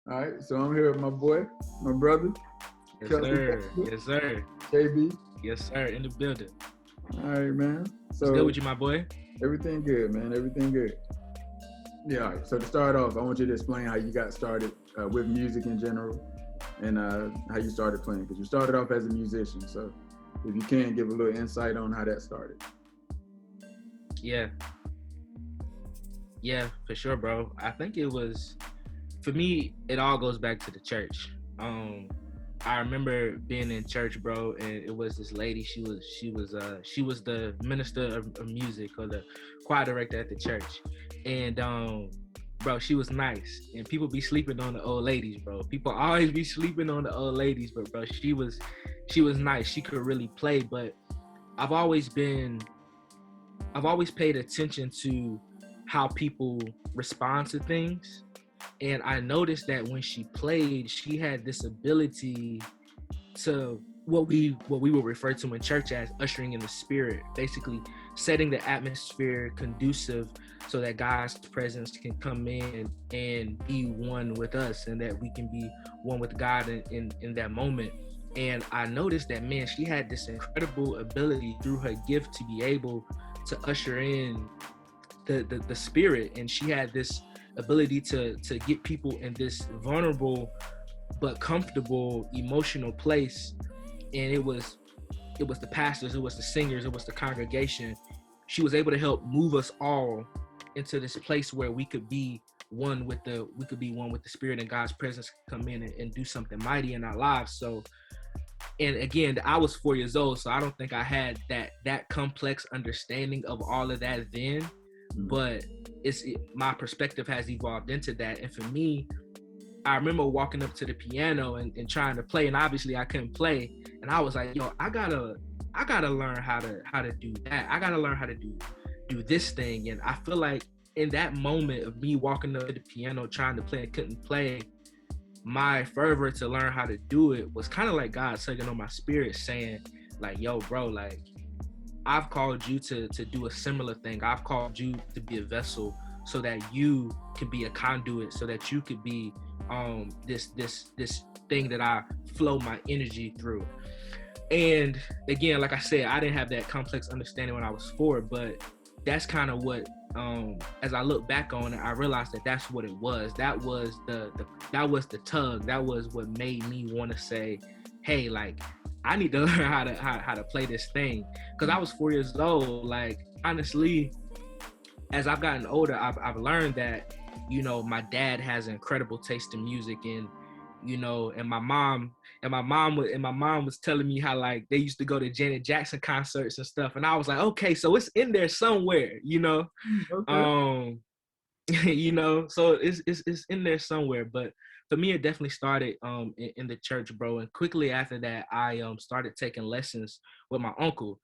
All right, so I'm here with my boy, my brother, Yes, Kelvin, sir. Yes, sir. KB. Yes, sir. In the building. All right, man. What's good So with you, my boy? everything good, man. Everything good. Yeah. All right. So to start off, I want you to explain how you got started with music in general, and how you started playing. Because you started off as a musician. So if you can, give a little insight on how that started. Yeah. Yeah, for sure, bro. I think it was, for me, it all goes back to the church. I remember being in church, bro, and it was this lady. She was the minister of music, or the choir director at the church, and bro, she was nice. And people be sleeping on the old ladies, bro. People always be sleeping on the old ladies, but bro, she was nice. She could really play, but I've always been I've always paid attention to how people respond to things. And I noticed that when she played, she had this ability to what we would refer to in church as ushering in the spirit, basically setting the atmosphere conducive so that God's presence can come in and be one with us, and that we can be one with God in that moment. And I noticed that, man, she had this incredible ability through her gift to be able to usher in the spirit. And she had this ability to get people in this vulnerable but comfortable emotional place. And it was the pastors, it was the singers, it was the congregation. She was able to help move us all into this place where we could be one with the spirit, and God's presence could come in and do something mighty in our lives. So, and again, I was 4 years old, so I don't think I had that complex understanding of all of that then. But my perspective has evolved into that. And for me, I remember walking up to the piano and trying to play, and obviously I couldn't play. And I was like, yo, I gotta learn how to do that. I gotta learn how to do this thing. And I feel like in that moment of me walking up to the piano trying to play and couldn't play, my fervor to learn how to do it was kind of like God tugging on my spirit, saying like, yo, bro, like, I've called you to do a similar thing. I've called you to be a vessel so that you could be a conduit, so that you could be this thing that I flow my energy through. And again, like I said, I didn't have that complex understanding when I was 4, but that's kind of what, as I look back on it, I realized that that's what it was. That was that was the tug. That was what made me want to say, hey, like, I need to learn how to play this thing. Because I was 4 years old. Like, honestly, as I've gotten older, I've learned that, my dad has an incredible taste in music. And and my mom was telling me how, like, they used to go to Janet Jackson concerts and stuff, and I was like, okay, so it's in there somewhere. Okay. So it's in there somewhere. But for me, it definitely started in the church, bro. And quickly after that, I started taking lessons with my uncle.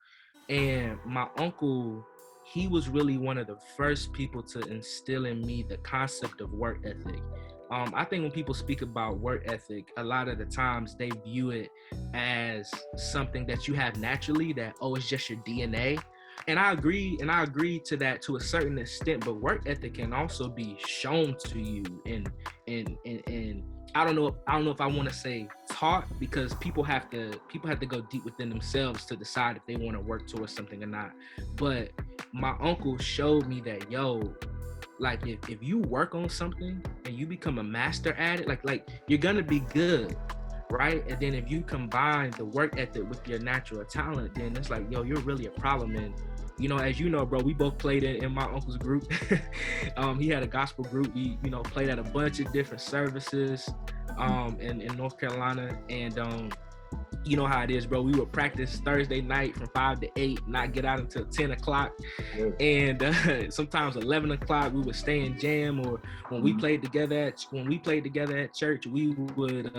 And my uncle, he was really one of the first people to instill in me the concept of work ethic. I think when people speak about work ethic, a lot of the times they view it as something that you have naturally, that, oh, it's just your DNA. And I agree to that to a certain extent, but work ethic can also be shown to you. And I don't know if I want to say taught, because people have to go deep within themselves to decide if they want to work towards something or not. But my uncle showed me that, yo, like, if you work on something and you become a master at it, like you're gonna be good, right? And then if you combine the work ethic with your natural talent, then it's like, yo, you're really a problem. And as you know, bro, we both played in my uncle's group. He had a gospel group. We played at a bunch of different services in North Carolina. And you know how it is, bro. We would practice Thursday night from 5 to 8, not get out until 10 o'clock. Yeah. And sometimes 11 o'clock, we would stay and jam. Or when we played together at church, we would,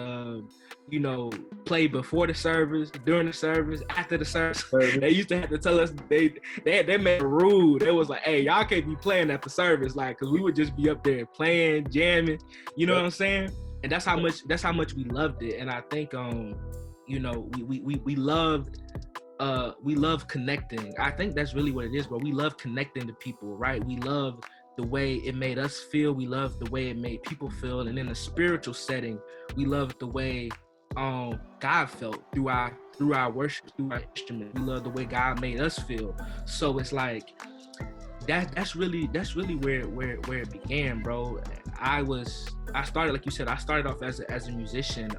play before the service, during the service, after the service. They used to have to tell us, they made a rule. They was like, hey, y'all can't be playing at the service, like, because we would just be up there playing, jamming. You know what I'm saying? And that's how much we loved it. And I think we love connecting. I think that's really what it is, bro. We love connecting to people, right? We love the way it made us feel. We loved the way it made people feel. And in a spiritual setting, we loved the way God felt through our worship, through our instrument. We love the way God made us feel. So it's like that's really where it began, bro. I started, like you said, I started off as a musician.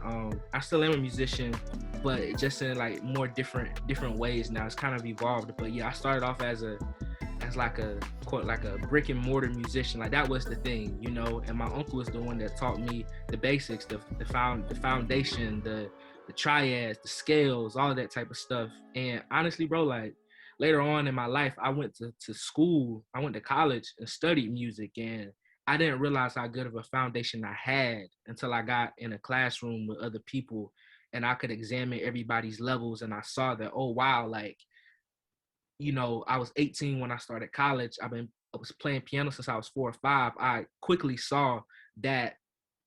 I still am a musician, but just in like more different ways now. It's kind of evolved. But yeah, I started off as like a brick and mortar musician. Like that was the thing, you know. And my uncle was the one that taught me the basics, the foundation, the triads, the scales, all that type of stuff. And honestly, bro, like later on in my life, I went to school, I went to college and studied music, and I didn't realize how good of a foundation I had until I got in a classroom with other people and I could examine everybody's levels, and I saw that, oh wow, like, you know, I was 18 when I started college. I was playing piano since I was 4 or 5. I quickly saw that,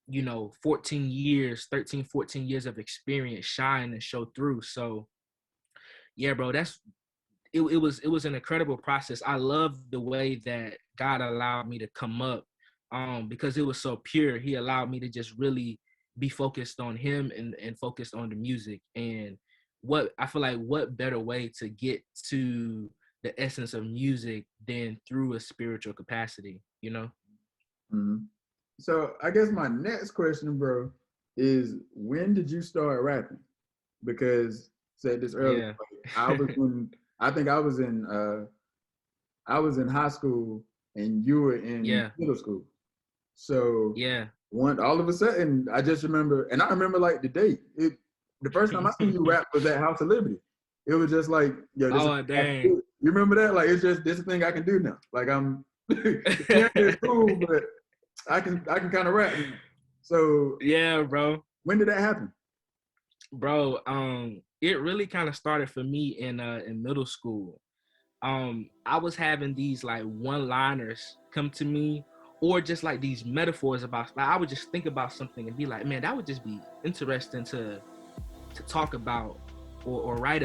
you know, 14 years of experience shine and show through. So yeah, bro, it was an incredible process. I love the way that God allowed me to come up, because it was so pure. He allowed me to just really be focused on him and focused on the music. And what better way to get to the essence of music than through a spiritual capacity, you know? Mm-hmm. So I guess my next question, bro, is when did you start rapping? Because said this earlier, I think I was in high school and you were in middle school. So all of a sudden I just remember, and I remember like the date. The first time I seen you rap was at House of Liberty. It was just like, yo, this dang. You remember that? Like, it's just, this is a thing I can do now. Like, I'm it's cool, but I can kind of rap now. So yeah, bro. When did that happen? Bro, it really kind of started for me in middle school. I was having these like one-liners come to me, or just like these metaphors about, like, I would just think about something and be like, man, that would just be interesting to talk about or write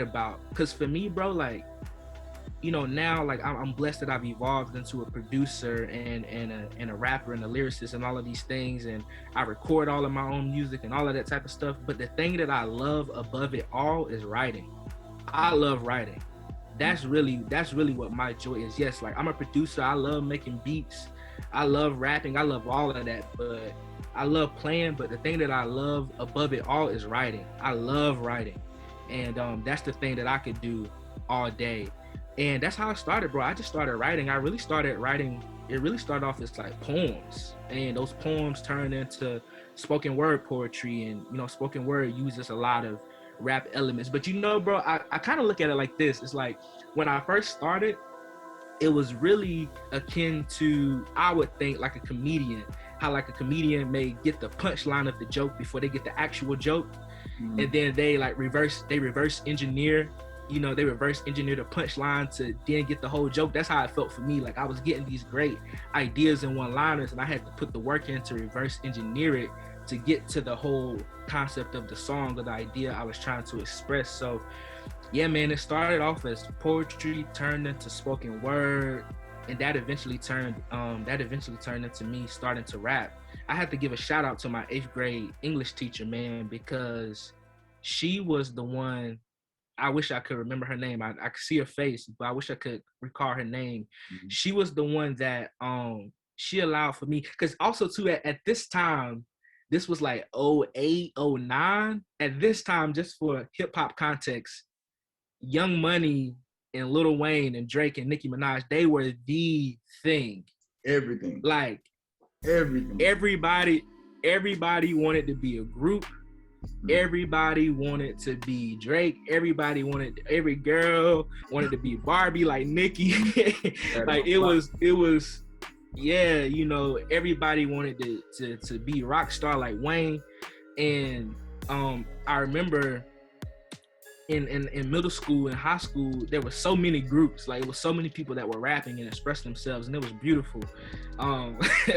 about. Because for me, bro, like, you know, now, like, I'm blessed that I've evolved into a producer and a rapper and a lyricist and all of these things, and I record all of my own music and all of that type of stuff. But the thing that I love above it all is writing. I love writing. That's really what my joy is. Yes, like, I'm a producer. I love making beats. I love rapping. I love all of that. But I love playing. But the thing that I love above it all is writing. I love writing. And that's the thing that I could do all day. And that's how I started, bro. I just started writing. I really started writing. It really started off as like poems. And those poems turned into spoken word poetry. And, you know, spoken word uses a lot of rap elements. But, you know, bro, I kind of look at it like this. It's like, when I first started, it was really akin to, I would think, like a comedian. How like a comedian may get the punchline of the joke before they get the actual joke. Mm-hmm. And then they like reverse engineer, you know, they reverse engineer the punchline to then get the whole joke. That's how it felt for me. Like, I was getting these great ideas and one-liners, and I had to put the work in to reverse engineer it to get to the whole concept of the song or the idea I was trying to express. So yeah, man, it started off as poetry, turned into spoken word, and that eventually turned into me starting to rap. I had to give a shout out to my 8th grade English teacher, man, because she was the one. I wish I could remember her name. I could see her face, but I wish I could recall her name. Mm-hmm. She was the one that she allowed for me, because also too at this time, this was like 08, 09. At this time, just for hip hop context, Young Money and Lil Wayne and Drake and Nicki Minaj, they were the thing. Everything. Like everything. Everybody wanted to be a group. Everybody wanted to be Drake. Every girl wanted to be Barbie, like Nicki. Like it was, yeah, you know, everybody wanted to be rock star like Wayne. And I remember in middle school and high school, there were so many groups. Like, it was so many people that were rapping and expressing themselves, and it was beautiful.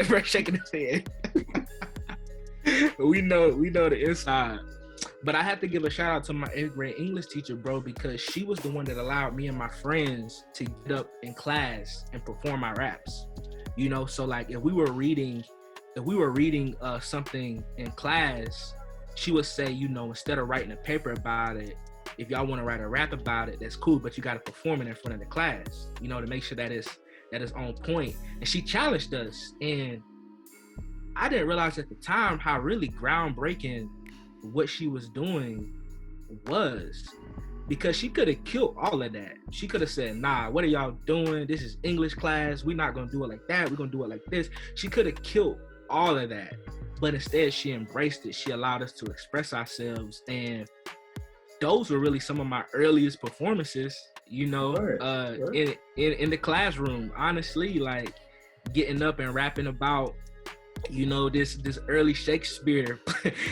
Fresh shaking his head. we know the inside. But I had to give a shout out to my 8th grade English teacher, bro, because she was the one that allowed me and my friends to get up in class and perform our raps. you know. So like if we were reading something in class, she would say, you know, instead of writing a paper about it, if y'all want to write a rap about it, that's cool, but you got to perform it in front of the class, you know, to make sure that is on point. And she challenged us, and I didn't realize at the time how really groundbreaking what she was doing was, because she could have killed all of that. She could have said, nah, what are y'all doing? This is English class. We're not going to do it like that. We're going to do it like this. She could have killed all of that. But instead, she embraced it. She allowed us to express ourselves. And those were really some of my earliest performances, you know, in the classroom. Honestly, like getting up and rapping about, you know, this early Shakespeare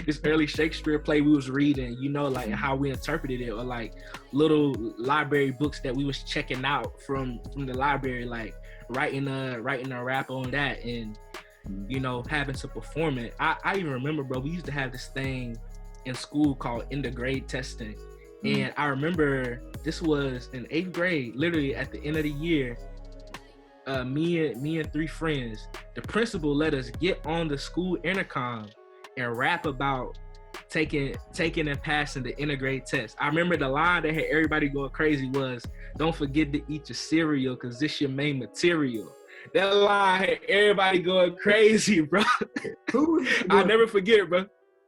this early Shakespeare play we was reading, you know, like how we interpreted it, or like little library books that we was checking out from the library, like writing a rap on that, and you know, having to perform it. I even remember, bro, we used to have this thing in school called end of grade testing. And I remember this was in 8th grade, literally at the end of the year. Me and 3 friends, the principal let us get on the school intercom and rap about taking and passing the integrate test. I remember the line that had everybody going crazy was, "Don't forget to eat your cereal, cause this your main material." That line had everybody going crazy, bro. I'll never forget it, bro.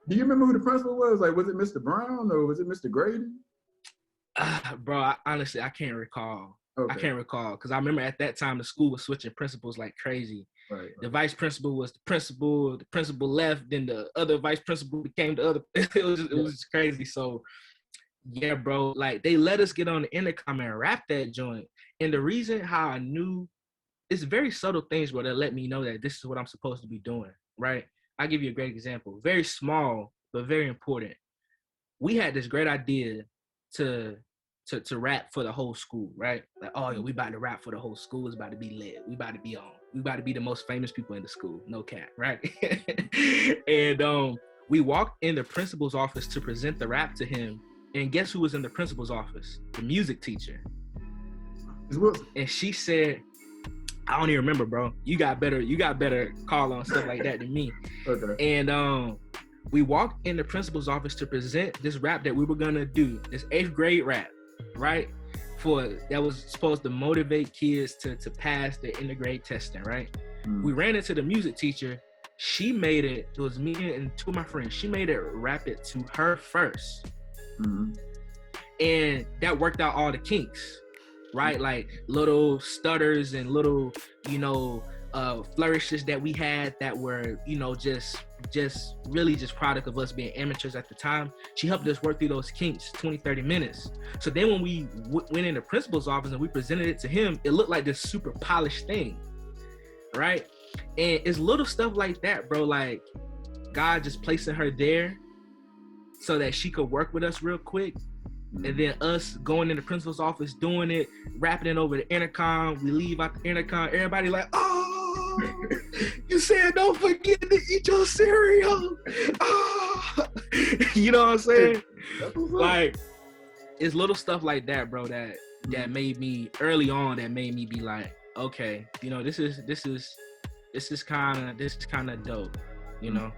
Do you remember who the principal was? Like, was it Mr. Brown or was it Mr. Grady? Bro, honestly, I can't recall. Okay. I can't recall, because I remember at that time the school was switching principals like crazy. Right. The vice principal was the principal left, then the other vice principal became the other. It was just crazy. So yeah, bro, like they let us get on the intercom and rap that joint. And the reason how I knew, it's very subtle things, bro, that let me know that this is what I'm supposed to be doing, right? I'll give you a great example. Very small, but very important. We had this great idea to rap for the whole school, right? Like, oh, yeah, we about to rap for the whole school. It's about to be lit. We about to be on. We about to be the most famous people in the school. No cap, right? And we walked in the principal's office to present the rap to him. And guess who was in the principal's office? The music teacher. And she said, I don't even remember, bro. You got better call on stuff like that than me. Okay. And we walked in the principal's office to present this rap that we were gonna do, this 8th grade rap, right? That was supposed to motivate kids to pass the integrate testing, right? We ran into the music teacher. She made it. It was me and 2 of my friends. She made it rap it to her first, and that worked out all the kinks. Right, like little stutters and little, you know, flourishes that we had that were, you know, just really just product of us being amateurs at the time. She helped us work through those kinks 20-30 minutes. So then when we went in the principal's office and we presented it to him, it looked like this super polished thing, right? And it's little stuff like that, bro, like God just placing her there so that she could work with us real quick. And then us going in the principal's office, doing it, rapping it over the intercom. We leave out the intercom. Everybody like, oh, you said don't forget to eat your cereal. Oh. You know what I'm saying? Like, it's little stuff like that, bro, that made me early on. That made me be like, okay, you know, this is kind of dope, you know.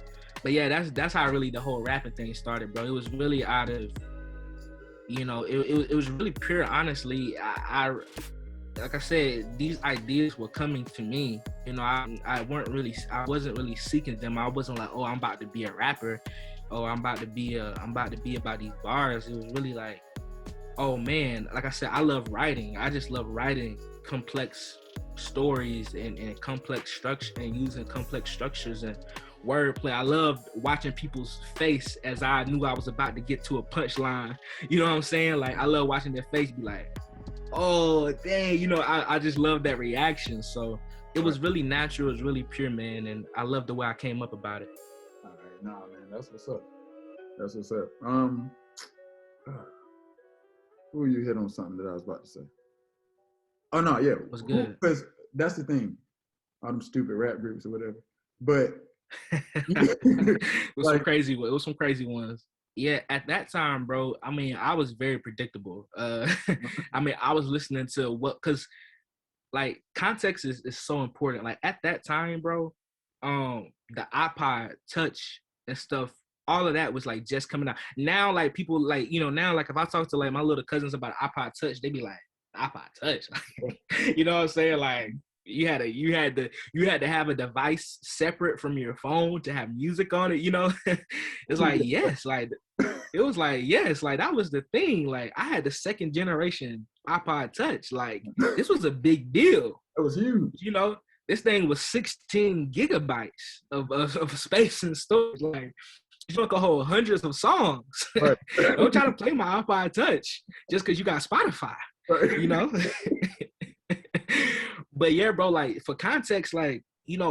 But yeah, that's how really the whole rapping thing started, bro. It was really out of, you know, it was really pure. Honestly, I like I said, these ideas were coming to me. You know, I wasn't really seeking them. I wasn't like, oh, I'm about to be a rapper, or I'm about to be about these bars. It was really like, oh man, like I said, I love writing. I just love writing complex stories and complex structure and using complex structures and wordplay. I loved watching people's face as I knew I was about to get to a punchline. You know what I'm saying? Like, I love watching their face be like, oh, dang, you know, I just love that reaction. So it was really natural. It was really pure, man. And I love the way I came up about it. All right, nah, man, that's what's up. That's what's up. Who you hit on something that I was about to say? Oh, no, yeah. What's good? Because that's the thing. All them stupid rap groups or whatever. But it was some crazy ones. Yeah, at that time, bro, I mean, I was very predictable. I mean, I was listening to because like context is so important. Like at that time, bro, the iPod Touch and stuff, all of that was like just coming out. Now, like people like, now like if I talk to like my little cousins about iPod Touch, they be like, iPod Touch. You know what I'm saying? Like you had to have a device separate from your phone to have music on it, It's like, yes, like it was like, yes, like that was the thing. Like I had the second generation iPod Touch. Like this was a big deal. That was huge. This thing was 16 gigabytes of space and storage. Like you could hold hundreds of songs. Right. Don't try to play my iPod Touch just because you got Spotify. Right. But yeah, bro, like for context, like,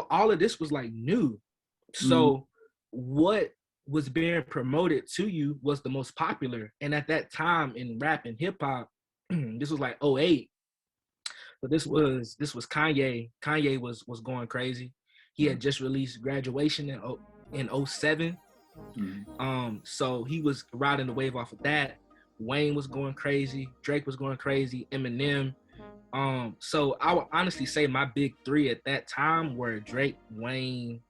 all of this was like new. So what was being promoted to you was the most popular. And at that time in rap and hip hop, this was like 08. So this was Kanye. Kanye was going crazy. He had just released Graduation in 07. So he was riding the wave off of that. Wayne was going crazy. Drake was going crazy. Eminem. So I would honestly say my big three at that time were Drake, Wayne,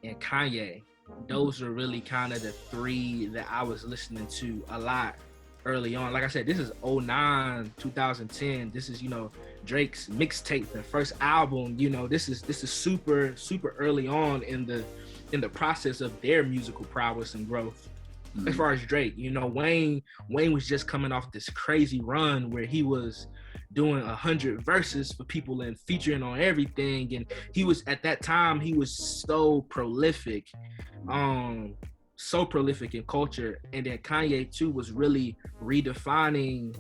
and Kanye. Those are really kind of the three that I was listening to a lot early on. Like I said, this is 09, 2010. This is, Drake's mixtape, the first album. This is super, super early on in the process of their musical prowess and growth. As far as Drake, Wayne was just coming off this crazy run where he was doing 100 verses for people and featuring on everything, and he was at that time so prolific in culture. And then Kanye too was really redefining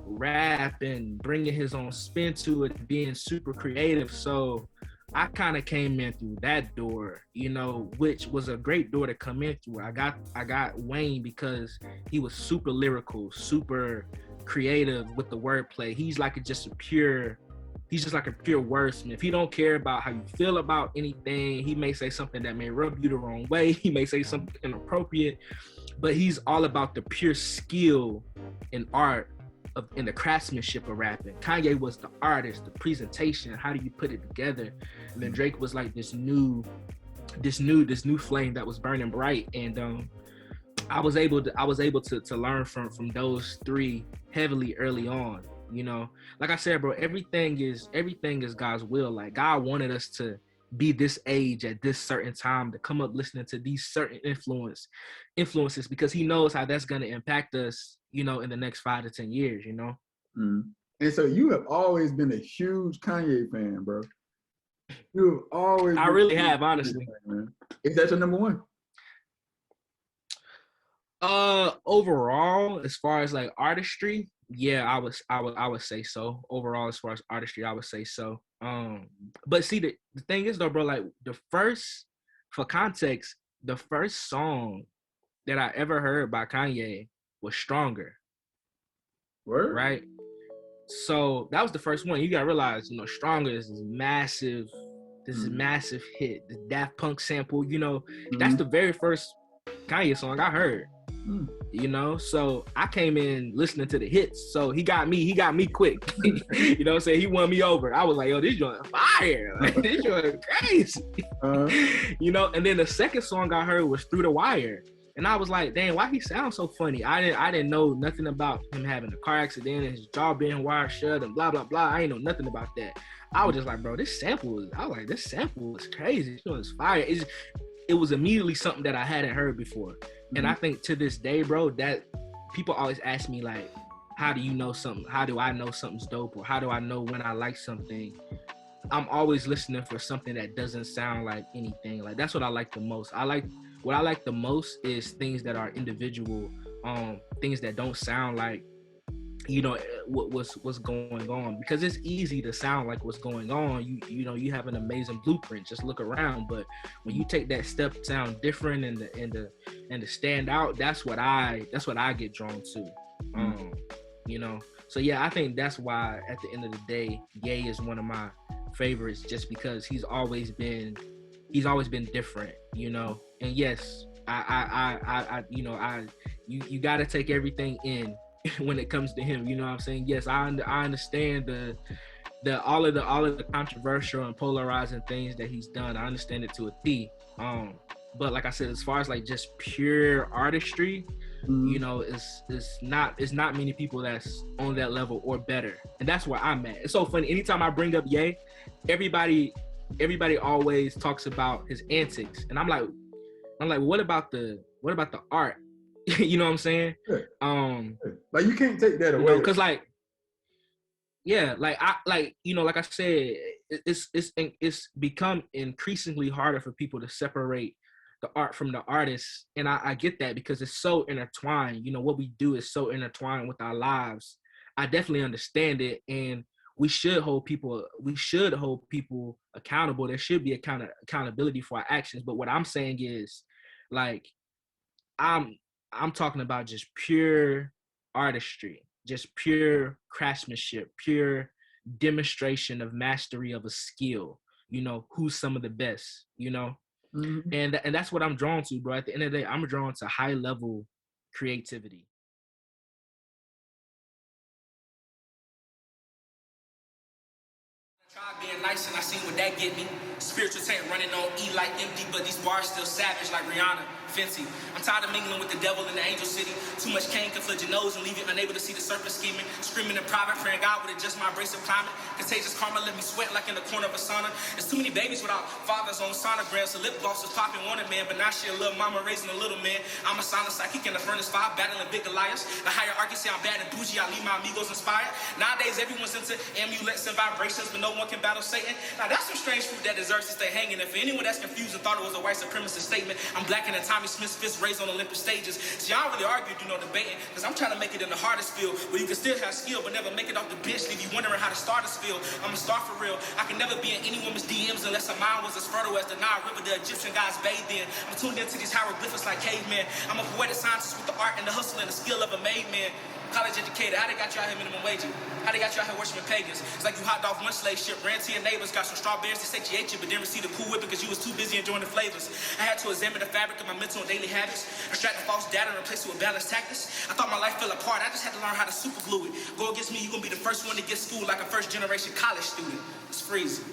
rap and bringing his own spin to it, being super creative. So I kind of came in through that door, which was a great door to come in through. I got Wayne because he was super lyrical, super creative with the wordplay. He's just like a pure wordsmith. He don't care about how you feel about anything. He may say something that may rub you the wrong way. He may say something inappropriate, but he's all about the pure skill and art in the craftsmanship of rapping. Kanye was the artist, the presentation, how do you put it together? And then Drake was like this new flame that was burning bright. And I was able to learn from those three heavily early on. Like I said, bro, everything is God's will. Like God wanted us to be this age at this certain time, to come up listening to these certain influences, because he knows how that's going to impact us, in the next 5 to 10 years, And so you have always been a huge Kanye fan, bro. You've always. I really have, honestly. Fan, is that your number one? Overall, as far as like artistry, yeah, I would say so. Overall, as far as artistry, I would say so. But see, the thing is though, bro, like for context, the first song that I ever heard by Kanye was Stronger. Word? Right? So that was the first one. You gotta realize, Stronger is this massive hit. The Daft Punk sample, that's the very first Kanye song I heard. So I came in listening to the hits. So he got me quick. You know what I'm saying? He won me over. I was like, yo, this joint fire. Like, this joint crazy. And then the second song I heard was Through the Wire. And I was like, dang, why he sounds so funny? I didn't know nothing about him having a car accident and his jaw being wired shut and blah, blah, blah. I ain't know nothing about that. I was just like, bro, this sample is crazy. This joint is fire. It was immediately something that I hadn't heard before. And I think to this day, bro, that people always ask me like, how do you know something? How do I know something's dope? Or how do I know when I like something? I'm always listening for something that doesn't sound like anything. Like that's what I like the most. What I like the most is things that are individual, things that don't sound like, what's going on, because it's easy to sound like what's going on. You have an amazing blueprint. Just look around. But when you take that step to sound different and to stand out, that's what I get drawn to. So yeah, I think that's why at the end of the day, Ye is one of my favorites, just because he's always been different, And yes, you got to take everything in when it comes to him, you know what I'm saying? Yes, I understand all of the controversial and polarizing things that he's done, I understand it to a T. But like I said, as far as like just pure artistry, you know, it's not many people that's on that level or better, and that's where I'm at. It's so funny. Anytime I bring up Ye, everybody always talks about his antics, and I'm like, what about the art? You know what I'm saying? Like you can't take that away. Because like, yeah, like like I said, it's become increasingly harder for people to separate the art from the artist, and I get that because it's so intertwined. You know, what we do is so intertwined with our lives. I definitely understand it, and we should hold people accountable. There should be accountability for our actions. But what I'm saying is, like, I'm talking about just pure artistry, just pure craftsmanship, pure demonstration of mastery of a skill. You know, who's some of the best, you know? And that's what I'm drawn to, bro. At the end of the day, I'm drawn to high level creativity. Try being nice and I seen what that get me. Spiritual tank running on E like empty, but these bars still savage like Rihanna. Fancy. I'm tired of mingling with the devil in the angel city. Too much cane can flood your nose and leave you unable to see the serpent scheming. Screaming in private, praying God would adjust my abrasive climate. Contagious karma let me sweat like in the corner of a sauna. There's too many babies without fathers on sonograms. So lip gloss was popping wanted man, but now she a little mama raising a little man. I'm a silent psychic in the furnace fire, battling big Goliaths. The hierarchy say I'm bad and bougie, I leave my amigos inspired. Nowadays everyone's into amulets and vibrations, but no one can battle Satan. Now that's some strange fruit that deserves to stay hanging. And for anyone that's confused and thought it was a white supremacist statement, I'm blacker than Tommy Smith's fist raised on Olympic stages. See, I don't really argue, debating, because I'm trying to make it in the hardest field where you can still have skill but never make it off the bench, leave you wondering how the starters feel. I'm a star for real. I can never be in any woman's DMs unless her mind was as fertile as the Nile River the Egyptian gods bathed in. I'm tuned into these hieroglyphics like cavemen. I'm a poetic scientist with the art and the hustle and the skill of a made man. College educated, how they got you out here minimum wage? How they got you out here worshiping pagans? It's like you hopped off one slave ship, ran to your neighbors, got some strawberries to satiate you, but didn't receive the cool whip because you was too busy enjoying the flavors. I had to examine the fabric of my mental and daily habits, extract the false data and replace it with balanced tactics. I thought my life fell apart, I just had to learn how to super glue it. Go against me, you gonna be the first one to get schooled like a first generation college student. It's freezing.